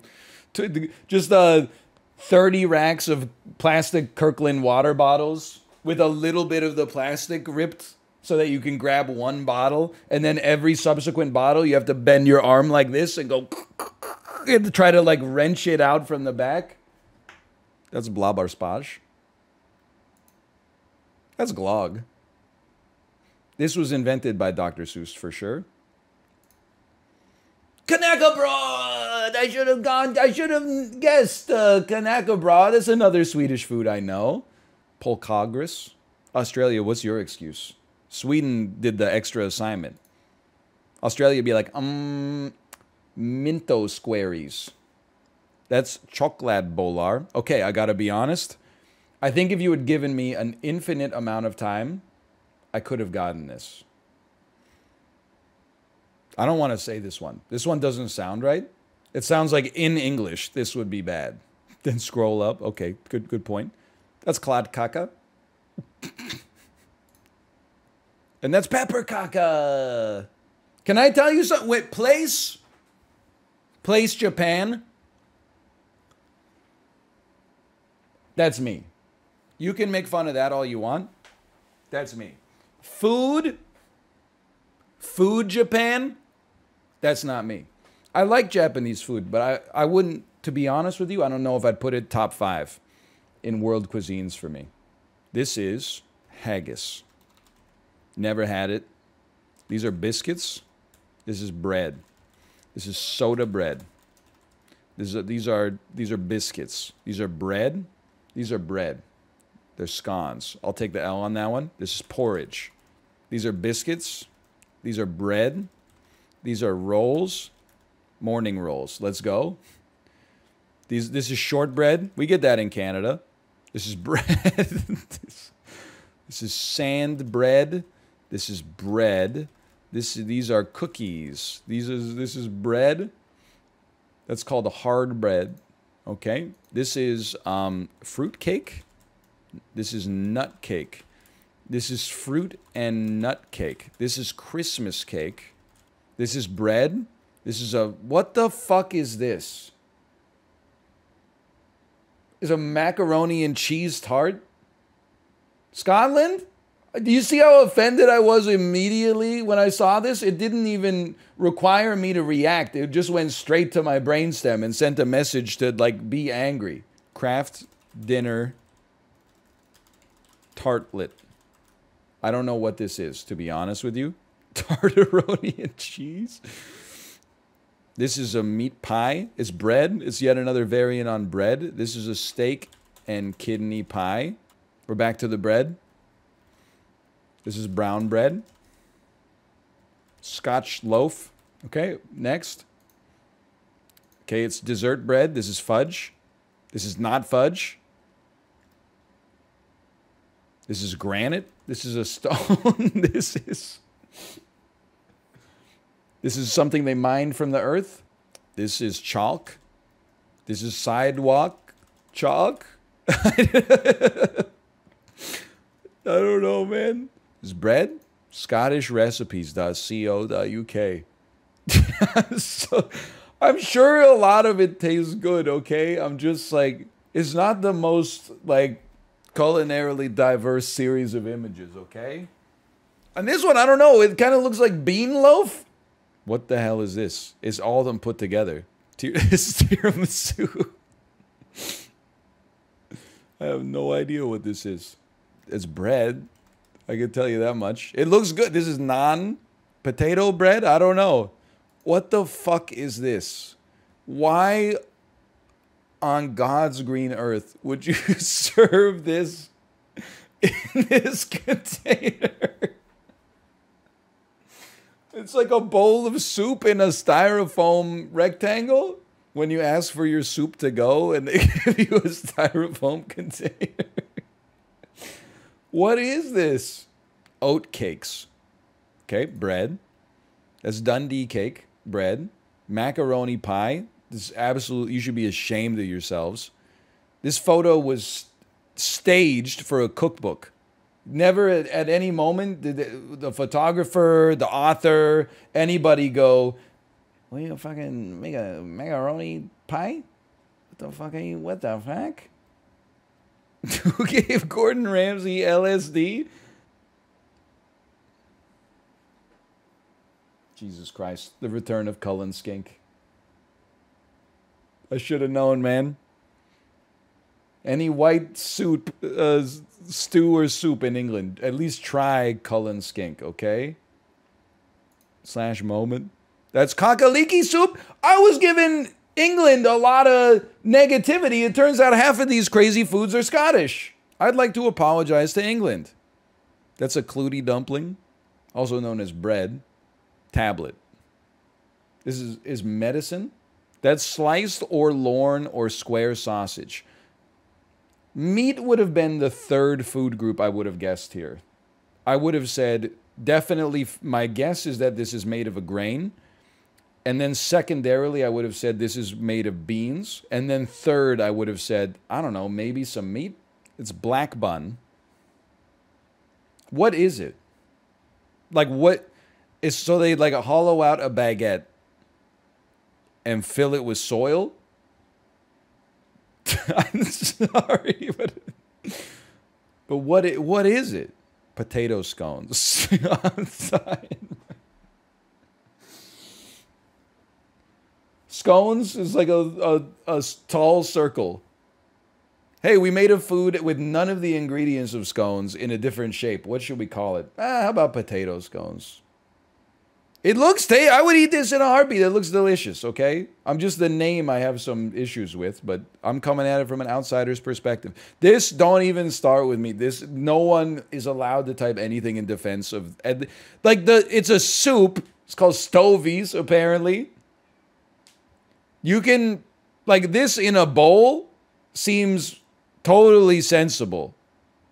Just 30 racks of plastic Kirkland water bottles with a little bit of the plastic ripped so that you can grab one bottle, and then every subsequent bottle you have to bend your arm like this and go and try to, like, wrench it out from the back. That's blabberspage. That's glog. This was invented by Dr. Seuss for sure. Kanaka broad! I should have guessed Kanaka broad. That's another Swedish food I know. Polkagris. Australia, what's your excuse? Sweden did the extra assignment. Australia would be like, Minto squaries. That's chocolate bolar. Okay, I gotta be honest. I think if you had given me an infinite amount of time, I could have gotten this. I don't want to say this one. This one doesn't sound right. It sounds like in English, this would be bad. Then scroll up. Okay, good point. That's Klad Kaka. And that's Pepper Kaka. Can I tell you something? Wait, place Japan. That's me. You can make fun of that all you want. That's me. Food Japan. That's not me. I like Japanese food, but I wouldn't, to be honest with you, I don't know if I'd put it top 5 in world cuisines for me. This is haggis. Never had it. These are biscuits. This is bread. This is soda bread. These are biscuits. These are bread. These are bread. They're scones. I'll take the L on that one. This is porridge. These are biscuits. These are bread. These are rolls. Morning rolls. Let's go. This is shortbread. We get that in Canada. This is bread. This is sand bread. This is bread. These are cookies. This is bread. That's called a hard bread. Okay. This is fruit cake. This is nut cake. This is fruit and nut cake. This is Christmas cake. This is bread. This is what the fuck is this? Is a macaroni and cheese tart? Scotland? Do you see how offended I was immediately when I saw this? It didn't even require me to react. It just went straight to my brainstem and sent a message to, like, be angry. Kraft dinner tartlet. I don't know what this is, to be honest with you. Tartaroni and cheese. This is a meat pie. It's bread. It's yet another variant on bread. This is a steak and kidney pie. We're back to the bread. This is brown bread. Scotch loaf. Okay, next. Okay, it's dessert bread. This is fudge. This is not fudge. This is granite. This is a stone. This is something they mined from the earth. This is chalk. This is sidewalk chalk. I don't know, man. This is bread. ScottishRecipes.co.uk. So, I'm sure a lot of it tastes good, okay? I'm just like, it's not the most, like, culinarily diverse series of images, okay? And this one, I don't know. It kind of looks like bean loaf. What the hell is this? It's all of them put together. It's tiramisu. I have no idea what this is. It's bread. I can tell you that much. It looks good. This is potato bread? I don't know. What the fuck is this? Why on God's green earth would you serve this in this container? It's like a bowl of soup in a styrofoam rectangle when you ask for your soup to go and they give you a styrofoam container. What is this? Oat cakes. Okay, bread. That's Dundee cake, bread. Macaroni pie. This is absolute, you should be ashamed of yourselves. This photo was staged for a cookbook. Never at any moment did the photographer, the author, anybody go, "Will you fucking make a macaroni pie? What the fuck are you? What the fuck?" Who gave Gordon Ramsay LSD? Jesus Christ. The return of Cullen Skink. I should have known, man. Any white soup, stew or soup in England, at least try Cullen Skink, okay? /moment. That's cockaliki soup. I was giving England a lot of negativity. It turns out half of these crazy foods are Scottish. I'd like to apologize to England. That's a clootie dumpling, also known as bread. Tablet. This is medicine. That's sliced or lorn or square sausage. Meat would have been the third food group I would have guessed here. I would have said Definitely, my guess is that this is made of a grain. And then secondarily, I would have said this is made of beans. And then third, I would have said, I don't know, maybe some meat. It's black bun. What is it? Like what is, so they like hollow out a baguette and fill it with soil? I'm sorry, but what is it? Potato scones. I'm sorry. Scones is like a tall circle. Hey, we made a food with none of the ingredients of scones in a different shape. What should we call it? How about potato scones? It looks tasty. I would eat this in a heartbeat. It looks delicious, okay? I'm just the name I have some issues with, but I'm coming at it from an outsider's perspective. This, don't even start with me. This, no one is allowed to type anything in defense of, like it's a soup. It's called stovies, apparently. You can, like this in a bowl seems totally sensible.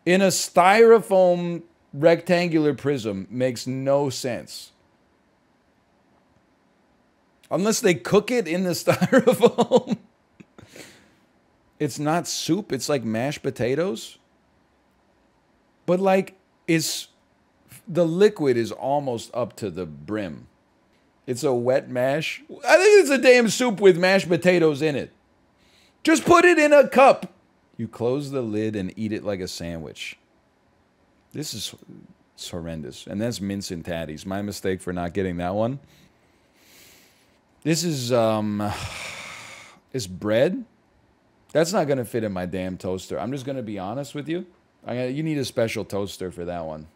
In a styrofoam rectangular prism makes no sense. Unless they cook it in the styrofoam. It's not soup. It's like mashed potatoes. But like, the liquid is almost up to the brim. It's a wet mash. I think it's a damn soup with mashed potatoes in it. Just put it in a cup. You close the lid and eat it like a sandwich. This is horrendous. And that's mince and tatties. My mistake for not getting that one. This is bread. That's not going to fit in my damn toaster. I'm just going to be honest with you. You need a special toaster for that one.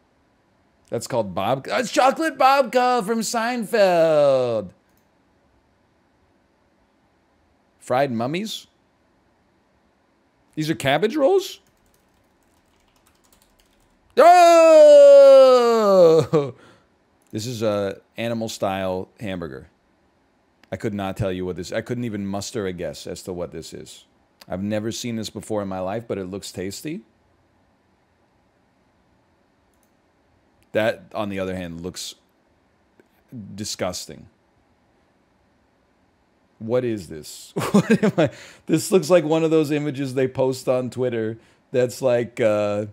That's called babka. It's chocolate babka from Seinfeld. Fried mummies. These are cabbage rolls? Oh! This is a animal-style hamburger. I could not tell you what this... I couldn't even muster a guess as to what this is. I've never seen this before in my life, but it looks tasty. That, on the other hand, looks disgusting. What is this? What am I... This looks like one of those images they post on Twitter that's like... hey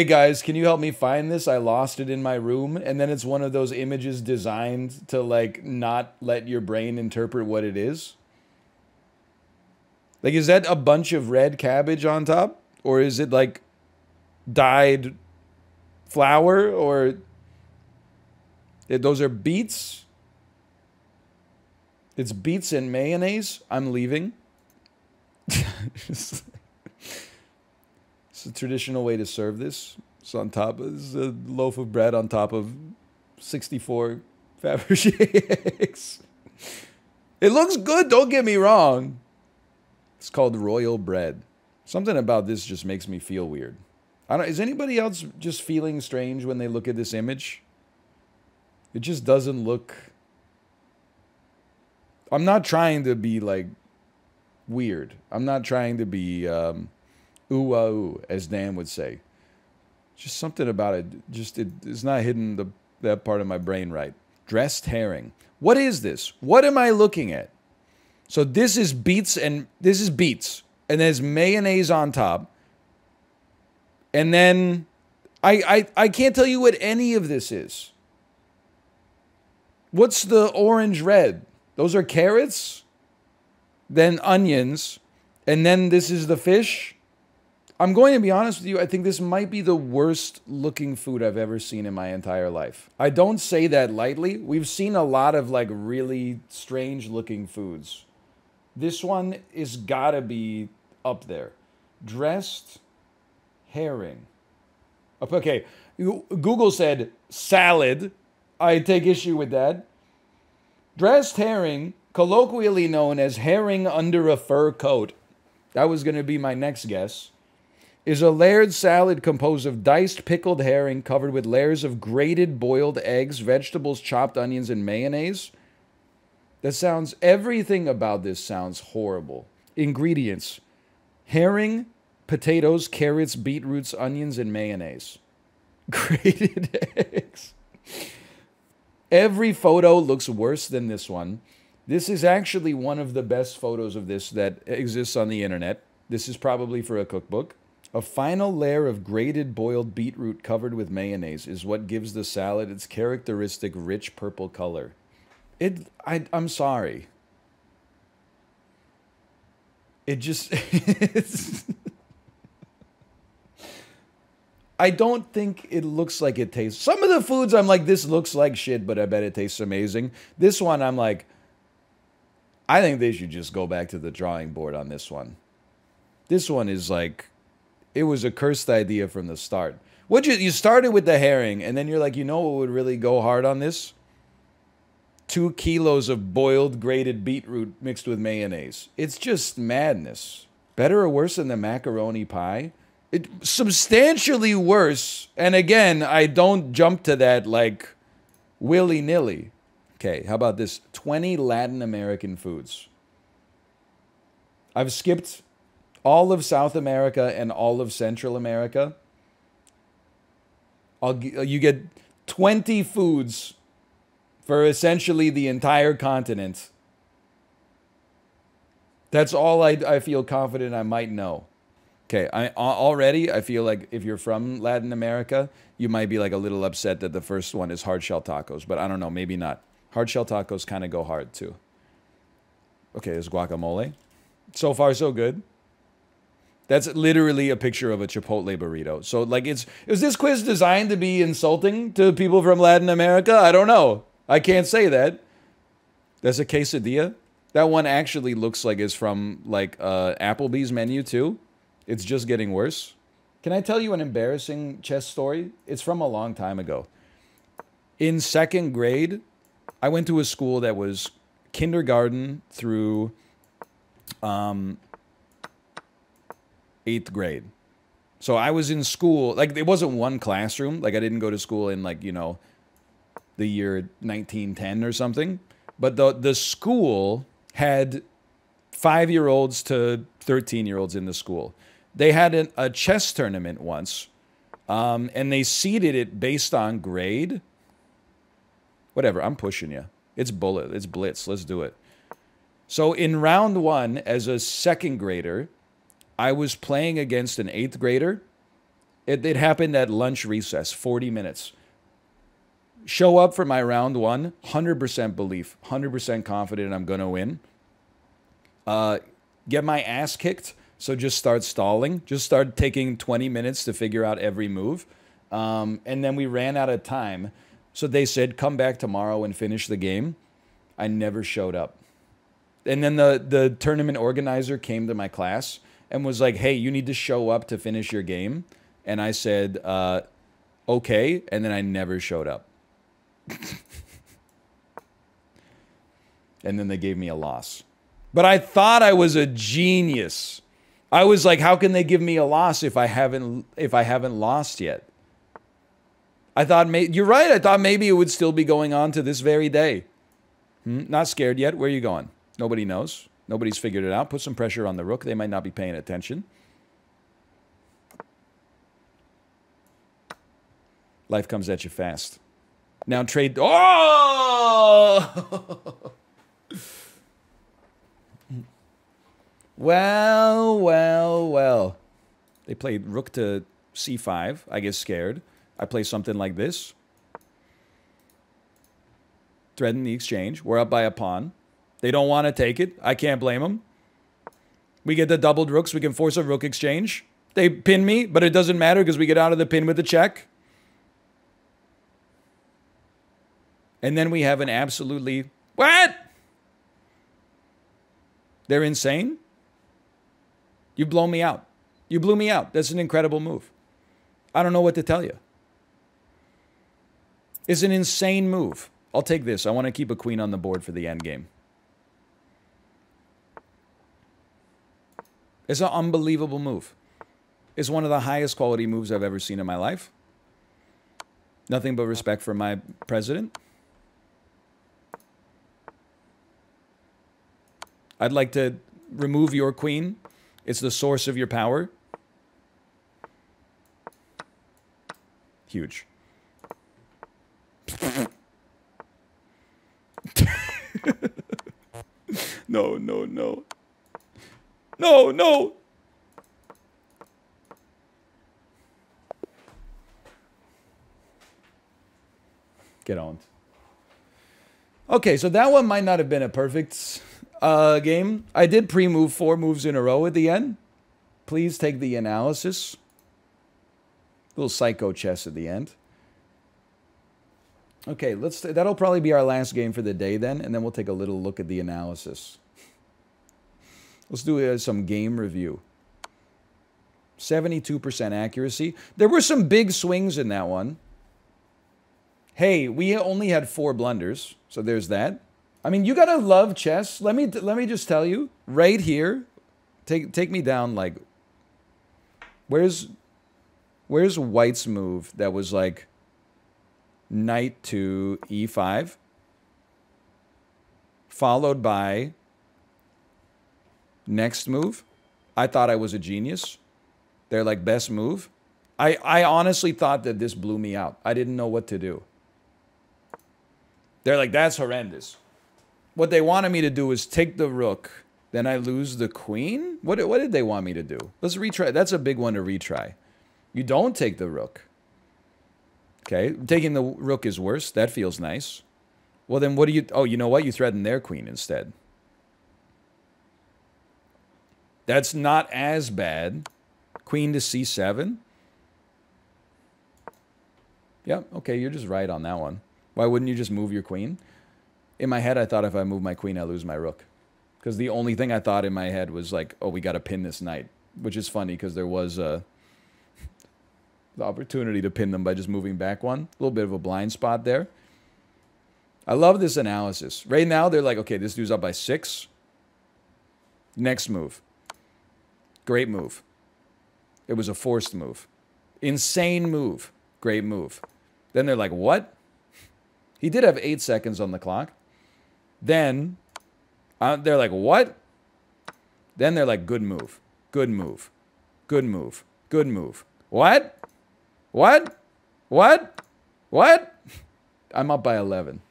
guys, can you help me find this? I lost it in my room. And then it's one of those images designed to like not let your brain interpret what it is. Like, is that a bunch of red cabbage on top? Or is it like dyed flour? Or those are beets? It's beets and mayonnaise. I'm leaving. It's a traditional way to serve this. It's on top. It's a loaf of bread on top of 64 Fabergé eggs. It looks good, don't get me wrong. It's called royal bread. Something about this just makes me feel weird. Is anybody else just feeling strange when they look at this image? It just doesn't look... I'm not trying to be like weird. I'm not trying to be ooh-ah-ooh, as Dan would say. Just something about it. Just it's not hitting that part of my brain right. Dressed herring. What is this? What am I looking at? So this is beets and there's mayonnaise on top. And then I can't tell you what any of this is. What's the orange red? Those are carrots, then onions, and then this is the fish. I'm going to be honest with you, I think this might be the worst looking food I've ever seen in my entire life. I don't say that lightly. We've seen a lot of like really strange looking foods. This one is gotta be up there. Dressed herring. Okay, Google said salad. I take issue with that. Dressed herring, colloquially known as herring under a fur coat, that was going to be my next guess, is a layered salad composed of diced pickled herring covered with layers of grated boiled eggs, vegetables, chopped onions, and mayonnaise. Everything about this sounds horrible. Ingredients: herring, potatoes, carrots, beetroots, onions, and mayonnaise. Grated eggs. Every photo looks worse than this one. This is actually one of the best photos of this that exists on the internet. This is probably for a cookbook. A final layer of grated boiled beetroot covered with mayonnaise is what gives the salad its characteristic rich purple color. I'm sorry. It just... I don't think it looks like it tastes... Some of the foods I'm like, this looks like shit, but I bet it tastes amazing. This one I'm like, I think they should just go back to the drawing board on this one. This one is like... It was a cursed idea from the start. You started with the herring, and then you're like, you know what would really go hard on this? 2 kilos of boiled grated beetroot mixed with mayonnaise. It's just madness. Better or worse than the macaroni pie? Substantially worse. And again, I don't jump to that like willy-nilly. Okay, how about this? 20 Latin American foods. I've skipped all of South America and all of Central America. You get 20 foods for essentially the entire continent. That's all I feel confident I might know. Okay, already I feel like if you're from Latin America, you might be like a little upset that the first one is hard shell tacos, but I don't know, maybe not. Hard shell tacos kind of go hard too. Okay, there's guacamole. So far, so good. That's literally a picture of a Chipotle burrito. So, like, is this quiz designed to be insulting to people from Latin America? I don't know. I can't say that. That's a quesadilla. That one actually looks like it's from, like, Applebee's menu, too. It's just getting worse. Can I tell you an embarrassing chess story? It's from a long time ago. In 2nd grade, I went to a school that was kindergarten through 8th grade. So I was in school, like, it wasn't one classroom. Like, I didn't go to school in, like, you know, the year 1910 or something. But the school had 5-year-olds to 13-year-olds in the school. They had a chess tournament once, and they seeded it based on grade. Whatever, I'm pushing you. It's blitz, let's do it. So in round 1, as a 2nd grader, I was playing against an 8th grader. It happened at lunch recess, 40 minutes. Show up for my round 1, 100% belief, 100% confident I'm going to win. Get my ass kicked, so just start stalling. Just start taking 20 minutes to figure out every move. And then we ran out of time. So they said, come back tomorrow and finish the game. I never showed up. And then the tournament organizer came to my class and was like, hey, you need to show up to finish your game. And I said, okay. And then I never showed up. And then they gave me a loss. But I thought I was a genius. I was like, how can they give me a loss if I haven't lost yet? I thought, you're right. I thought maybe it would still be going on to this very day. Not scared yet. Where are you going? Nobody knows. Nobody's figured it out. Put some pressure on the rook. They might not be paying attention. Life comes at you fast. Now trade... Oh! Well, well, well. They played rook to c5. I get scared. I play something like this. Threaten the exchange. We're up by a pawn. They don't want to take it. I can't blame them. We get the doubled rooks. We can force a rook exchange. They pin me, but it doesn't matter because we get out of the pin with the check. And then we have an absolutely... What? They're insane? You've blown me out. You blew me out. That's an incredible move. I don't know what to tell you. It's an insane move. I'll take this. I want to keep a queen on the board for the endgame. It's an unbelievable move. It's one of the highest quality moves I've ever seen in my life. Nothing but respect for my president. I'd like to remove your queen. It's the source of your power. Huge. No, no, no. No, no. Get on. Okay, so that one might not have been a perfect game. I did pre-move 4 moves in a row at the end. Please take the analysis. Little psycho chess at the end. Okay, that'll probably be our last game for the day then, and then we'll take a little look at the analysis. Let's do some game review. 72% accuracy. There were some big swings in that one. Hey, we only had 4 blunders, so there's that. I mean, you gotta love chess. Let me just tell you, right here, take me down. Like, where's White's move that was like knight to e5, followed by next move. I thought I was a genius. They're like best move. I honestly thought that this blew me out. I didn't know what to do. They're like, that's horrendous. What they wanted me to do was take the rook, then I lose the queen? What did they want me to do? Let's retry. That's a big one to retry. You don't take the rook. Okay, taking the rook is worse. That feels nice. Well, then what do you... Oh, you know what? You threaten their queen instead. That's not as bad. Queen to c7. Yep, okay, you're just right on that one. Why wouldn't you just move your queen? In my head, I thought if I move my queen, I lose my rook. Because the only thing I thought in my head was like, oh, we got to pin this knight. Which is funny because there was the opportunity to pin them by just moving back one. A little bit of a blind spot there. I love this analysis. Right now, they're like, okay, this dude's up by 6. Next move. Great move. It was a forced move. Insane move. Great move. Then they're like, what? He did have 8 seconds on the clock. Then, they're like, what? Then they're like, good move. Good move. Good move. Good move. What? What? What? What? I'm up by 11.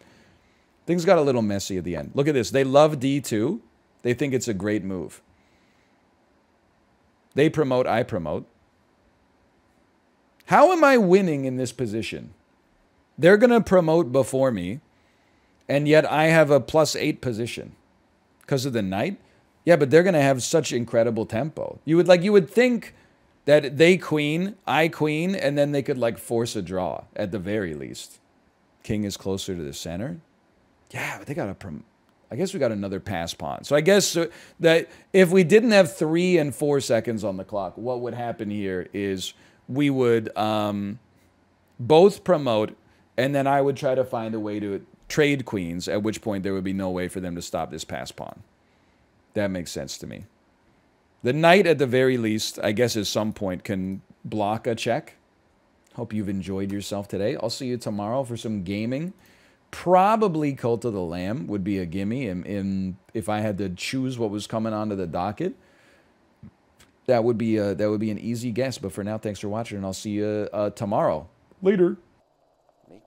Things got a little messy at the end. Look at this. They love D2. They think it's a great move. They promote, I promote. How am I winning in this position? They're going to promote before me, and yet I have a +8 position because of the knight. Yeah, but they're going to have such incredible tempo. You would think that they queen, I queen, and then they could like force a draw at the very least. King is closer to the center. Yeah, but they got a I guess we got another pass pawn. So I guess that if we didn't have 3 and 4 seconds on the clock, what would happen here is we would both promote, and then I would try to find a way to trade queens, at which point there would be no way for them to stop this pass pawn. That makes sense to me. The knight, at the very least, I guess at some point can block a check. Hope you've enjoyed yourself today. I'll see you tomorrow for some gaming. Probably Cult of the Lamb would be a gimme if I had to choose what was coming onto the docket. That would be an easy guess. But for now, thanks for watching, and I'll see you tomorrow. Later.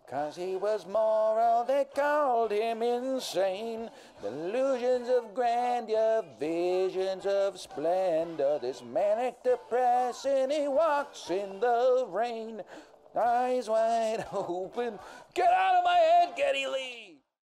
Because he was moral, they called him insane. Delusions of grandeur, visions of splendor. This manic depressing, he walks in the rain. Eyes wide open. Get out of my head, Geddy Lee!